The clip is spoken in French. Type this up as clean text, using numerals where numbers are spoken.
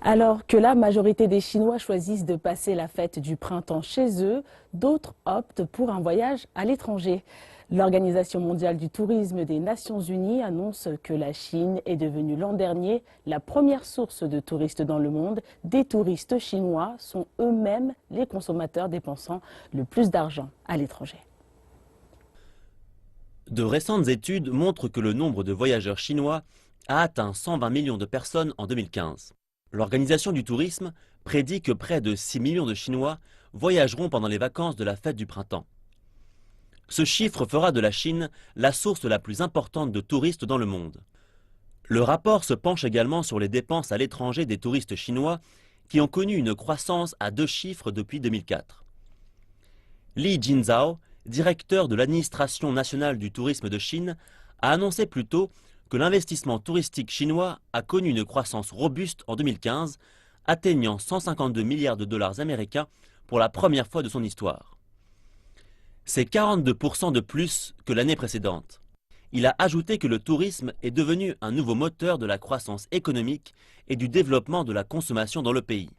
Alors que la majorité des Chinois choisissent de passer la fête du printemps chez eux, d'autres optent pour un voyage à l'étranger. L'Organisation mondiale du tourisme des Nations unies annonce que la Chine est devenue l'an dernier la première source de touristes dans le monde. Des touristes chinois sont eux-mêmes les consommateurs dépensant le plus d'argent à l'étranger. De récentes études montrent que le nombre de voyageurs chinois a atteint 120 millions de personnes en 2015. L'Organisation du tourisme prédit que près de 6 millions de Chinois voyageront pendant les vacances de la fête du printemps. Ce chiffre fera de la Chine la source la plus importante de touristes dans le monde. Le rapport se penche également sur les dépenses à l'étranger des touristes chinois qui ont connu une croissance à 2 chiffres depuis 2004. Li Jinzhao, directeur de l'administration nationale du tourisme de Chine, a annoncé plus tôt que l'investissement touristique chinois a connu une croissance robuste en 2015, atteignant 152 milliards de dollars américains pour la première fois de son histoire. C'est 42% de plus que l'année précédente. Il a ajouté que le tourisme est devenu un nouveau moteur de la croissance économique et du développement de la consommation dans le pays.